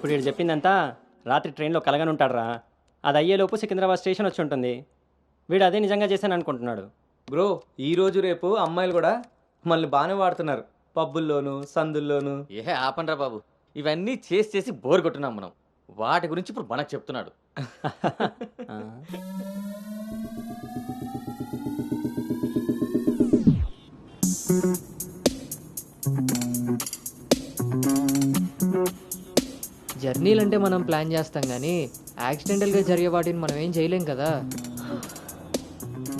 ఇప్పుడు వీడు చెప్పిందంతా రాత్రి ట్రైన్లో కలగని ఉంటాడురా. అది అయ్యేలోపు సికింద్రాబాద్ స్టేషన్ వచ్చి ఉంటుంది. వీడు అదే నిజంగా చేశాను అనుకుంటున్నాడు. బ్రో ఈ రోజు రేపు అమ్మాయిలు కూడా మళ్ళీ బాగానే వాడుతున్నారు, పబ్బుల్లోను సందుల్లోను. ఏ ఆపండ్రా బాబు, ఇవన్నీ చేసి చేసి బోర్ కొట్టున్నాం మనం. వాటి గురించి ఇప్పుడు మనకు చెప్తున్నాడు. ఆ. జర్నీలు అంటే మనం ప్లాన్ చేస్తాం కానీ యాక్సిడెంటల్గా జరిగే వాటిని మనం ఏం చేయలేం కదా.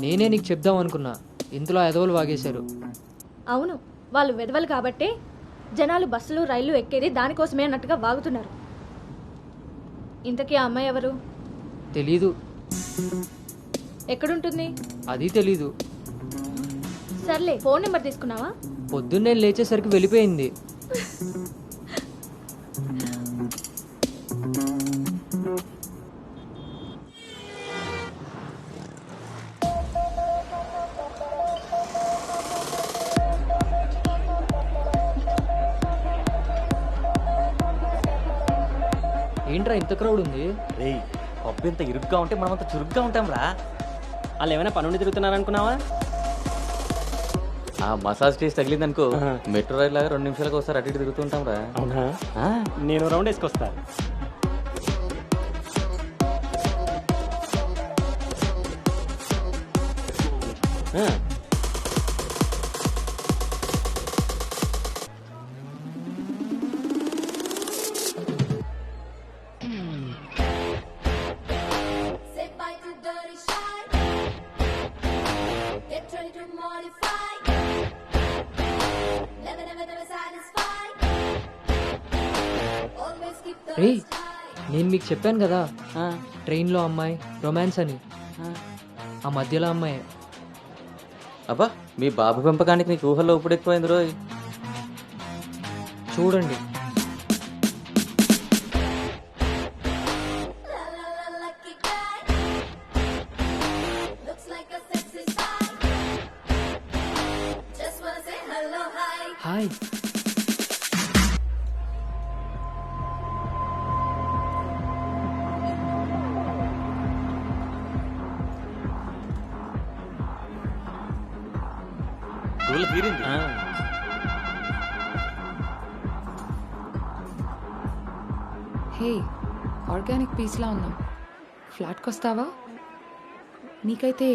నేనే నీకు చెప్దాం అనుకున్నా, ఇంతలో ఎదవలు వాగేశారు. అవును, వాళ్ళు వెధవలు కాబట్టే జనాలు బస్సులు రైళ్లు ఎక్కేది దానికోసమే అన్నట్టుగా వాగుతున్నారు. ఇంతకీ ఆ అమ్మాయి ఎవరు? తెలీదు. ఎక్కడుంటుంది? అది తెలీదు. సర్లే, ఫోన్ నెంబర్ తీసుకున్నావా? పొద్దున్నే లేచేసరికి వెళ్ళిపోయింది. ఏంట్రా ఇంత క్రౌడ్ ఉంది? రేయ్, పబ్బు ఎంత ఇరుగ్గా ఉంటే మనం అంత చురుగ్గా ఉంటాం రా. వాళ్ళు ఏమైనా పనుండి తిరుగుతున్నారనుకున్నావా? ఆ మసాజ్ టేస్ట్ తగిలిందనుకో, ఆహా. మెట్రో రైల్ లాగా 2 నిమిషాలకు ఒకసారి అటు ఇటు తిరుగుతుంటాం రా. అవునా? ఆ, నేను రౌండ్ వేసుకొస్తా. ఆ. Say bye to dirty shy. Get ready to modify. Never, never, never satisfy. Always keep the రేయ్, sky. నేను మీకు చెప్పాను కదా ఆ, ట్రైన్లో అమ్మాయి రొమాన్స్ అని. ఆ. ఆ మధ్యలో అమ్మాయి. అబ్బా, మీ బాబు పెంపకానికి నీకు ఊహల్లో ఇప్పుడు ఎక్కువైంది రోయ్. చూడండి. La la la lucky guy. Looks like a sexy spy. Just wanna say hello, hi. Hi. ఊళ్ళో తీరింది. ఆ. హే, ఆర్గానిక్ పీస్లా ఉన్నాం. ఫ్లాట్కి వస్తావా? నీకైతే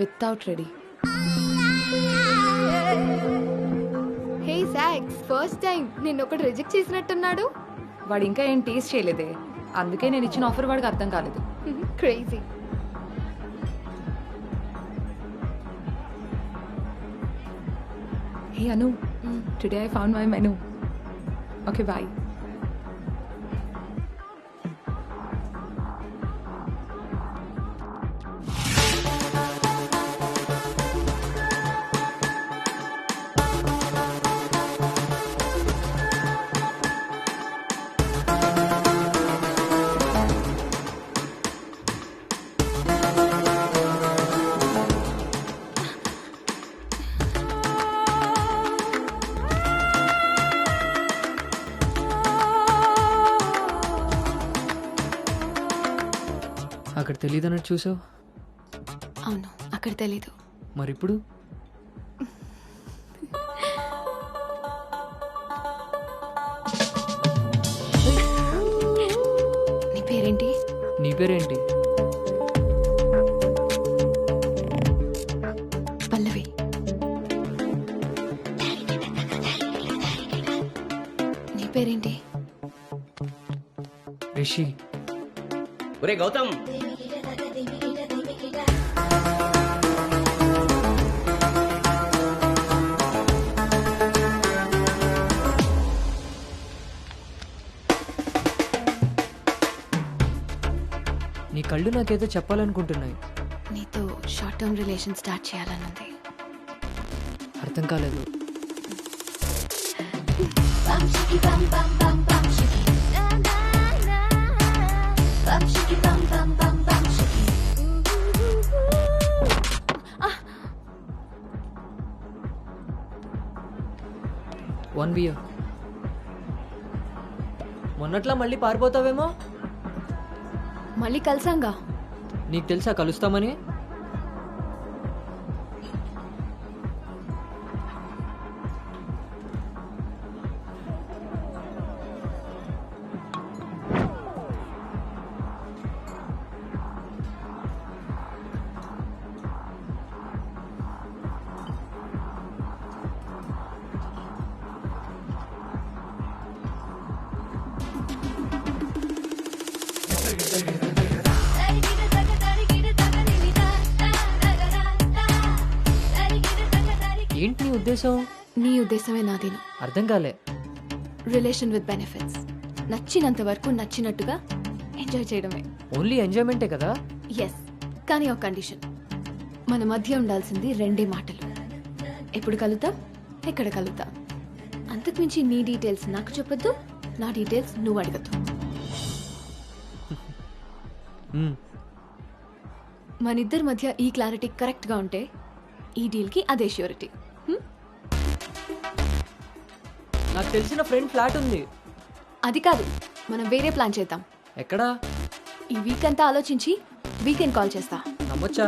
వితౌట్ రెడీ. హే సాక్స్, ఫస్ట్ టైం నిన్నొకటి రిజెక్ట్ చేసినట్టున్నాడు. వాడు ఇంకా ఏం టేస్ట్ చేయలేదే, అందుకే నేను ఇచ్చిన ఆఫర్ వాడికి అర్థం కాలేదు. Crazy. Hey Anu, today I found my menu. Okay bye. అక్కడ తెలియదన్నట్టు చూసావు. అవును, అక్కడ తెలీదు. మరి ఇప్పుడు నీ పేరేంటి? నీ పేరేంటి? పల్లవి. నీ పేరేంటి? రిషి. ఒరే గౌతమ్, నీ కళ్ళు నాకేదో చెప్పాలనుకుంటున్నాయి. నీతో షార్ట్ టర్మ్ రిలేషన్ స్టార్ట్ చేయాలన్నది. అర్థం కాలేదు. Bum shiki bum bum bum bum shiki. Na na na. Bum shiki bum bum bum bum shiki. One beer. మొన్నట్లా మళ్ళీ పారిపోతావేమో. మళ్ళీ కలిసాంగా. నీకు తెలుసా కలుస్తామని? ఏంటి నీ ఉద్దేశం? నీ ఉద్దేశమే నాదేను. అర్థం కాలే. Relation with benefits. నచ్చినంత వరకు నచ్చినట్టుగా ఎంజాయ్ చేయడమే. ఓన్లీ ఎంజాయ్మెంటే కదా? ఎస్, కానీ ఒక కండిషన్. మన మధ్య ఉండాల్సింది 2 మాటలు. ఎప్పుడు కలుద్దాం, ఎక్కడ కలుద్దాం. అంతకుమించి నీ డీటెయిల్స్ నాకు చెప్పొద్దు, నా డీటెయిల్స్ నువ్వు అడగద్దు. మనిద్దరి మధ్య ఈ క్లారిటీ కరెక్ట్గా ఉంటే ఈ డీల్కి అదే ష్యూరిటీ. నాకు తెలిసిన ఫ్రెండ్ ఫ్లాట్ ఉంది. అది కాదు, మనం వేరే ప్లాన్ చేద్దాం. ఎక్కడా? ఈ వీక్ అంతా ఆలోచించి వీకెండ్ కాల్ చేస్తా. నమ్మొచ్చా?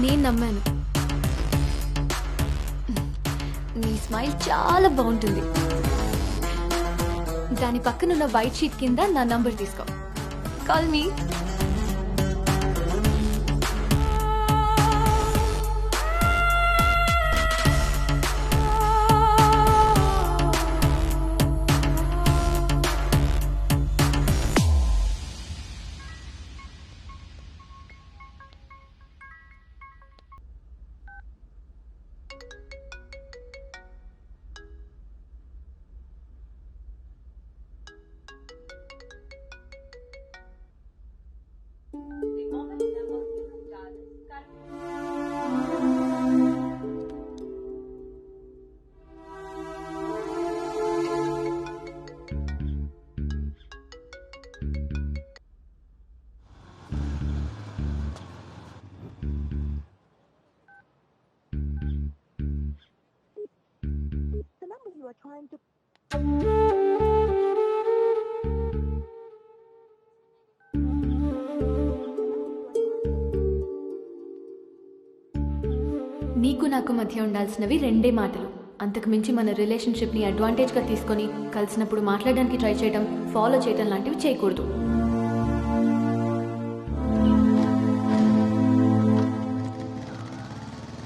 నేను నమ్మాను. నీ స్మైల్ చాలా బాగుంటుంది. దాని పక్కనున్న వైట్ షీట్ కింద నా నంబర్ తీసుకో. Call me. నీకు నాకు మధ్య ఉండాల్సినవి 2 మాటలు. అంతకు మించి మన రిలేషన్షిప్ని అడ్వాంటేజ్గా తీసుకొని కలిసినప్పుడు మాట్లాడడానికి ట్రై చేయడం, ఫాలో చేయడం లాంటివి చేయకూడదు.